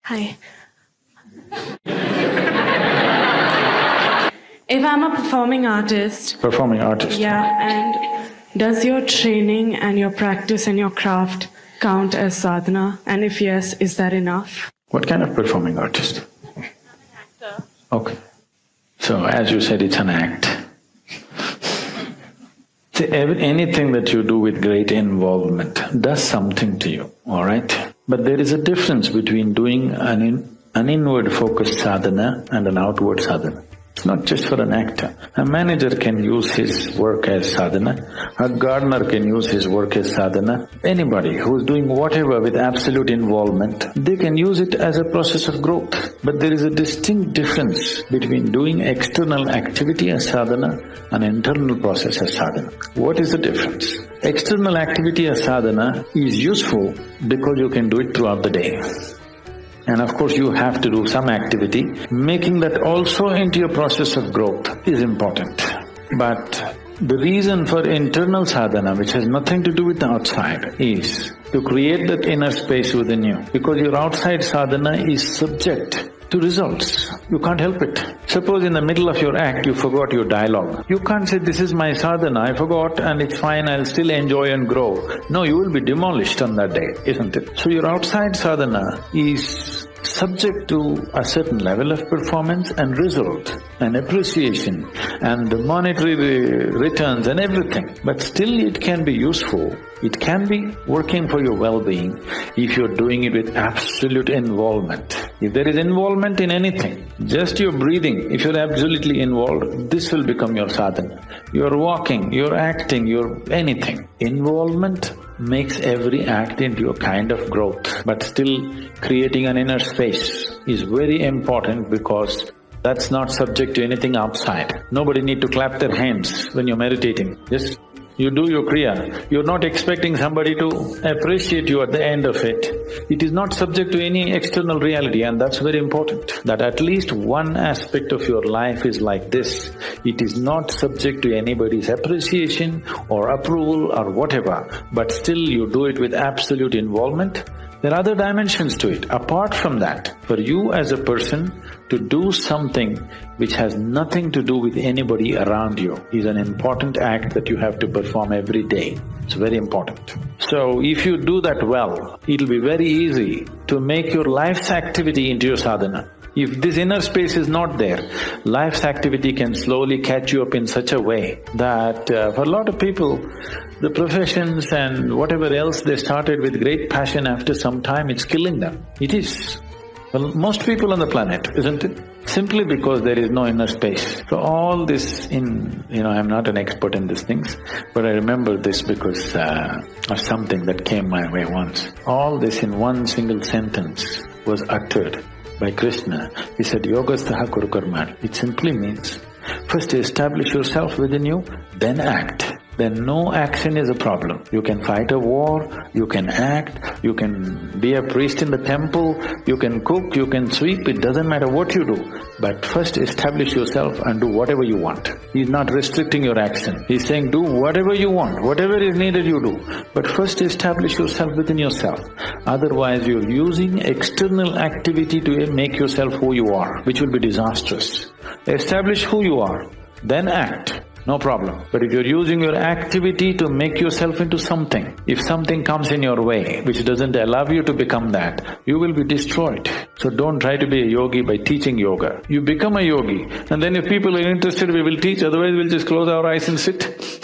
Hi. If I'm a performing artist, yeah, and does your training and your practice and your craft count as sadhana? And if yes, is that enough? What kind of performing artist? Actor. Okay. So as you said, it's an act. See, anything that you do with great involvement does something to you, all right? But there is a difference between doing an inward-focused sadhana and an outward sadhana. It's not just for an actor. A manager can use his work as sadhana, a gardener can use his work as sadhana. Anybody who's doing whatever with absolute involvement, they can use it as a process of growth. But there is a distinct difference between doing external activity as sadhana and internal process as sadhana. What is the difference? External activity as sadhana is useful because you can do it throughout the day. And of course you have to do some activity. Making that also into your process of growth is important. But the reason for internal sadhana, which has nothing to do with the outside, is to create that inner space within you. Because your outside sadhana is subject to results. You can't help it. Suppose in the middle of your act you forgot your dialogue. You can't say, this is my sadhana, I forgot and it's fine, I'll still enjoy and grow. No, you will be demolished on that day, isn't it? So your outside sadhana is subject to a certain level of performance and result and appreciation and the monetary returns and everything. But still it can be useful, it can be working for your well-being if you're doing it with absolute involvement. If there is involvement in anything, just your breathing, if you're absolutely involved, this will become your sadhana. You're walking, you're acting, you're anything. Involvement makes every act into a kind of growth, but still creating an inner space is very important because that's not subject to anything outside. Nobody need to clap their hands when you're meditating. Just you do your kriya. You're not expecting somebody to appreciate you at the end of it. It is not subject to any external reality, and that's very important. That at least one aspect of your life is like this. It is not subject to anybody's appreciation or approval or whatever, but still you do it with absolute involvement. There are other dimensions to it. Apart from that, for you as a person to do something which has nothing to do with anybody around you is an important act that you have to perform every day. It's very important. So if you do that well, it'll be very easy to make your life's activity into your sadhana. If this inner space is not there, life's activity can slowly catch you up in such a way that for a lot of people, the professions and whatever else they started with great passion, after some time it's killing them. It is. Well, most people on the planet, isn't it? Simply because there is no inner space. So all this I'm not an expert in these things, but I remember this because of something that came my way once. All this in one single sentence was uttered by Krishna. He said, Yogastaha Kuru Karmani. It simply means, first establish yourself within you, then act. Then no action is a problem. You can fight a war, you can act, you can be a priest in the temple, you can cook, you can sweep, it doesn't matter what you do. But first establish yourself and do whatever you want. He's not restricting your action. He's saying do whatever you want, whatever is needed you do. But first establish yourself within yourself. Otherwise you're using external activity to make yourself who you are, which will be disastrous. Establish who you are, then act. No problem. But if you're using your activity to make yourself into something, if something comes in your way which doesn't allow you to become that, you will be destroyed. So don't try to be a yogi by teaching yoga. You become a yogi, and then if people are interested, we will teach, otherwise we'll just close our eyes and sit.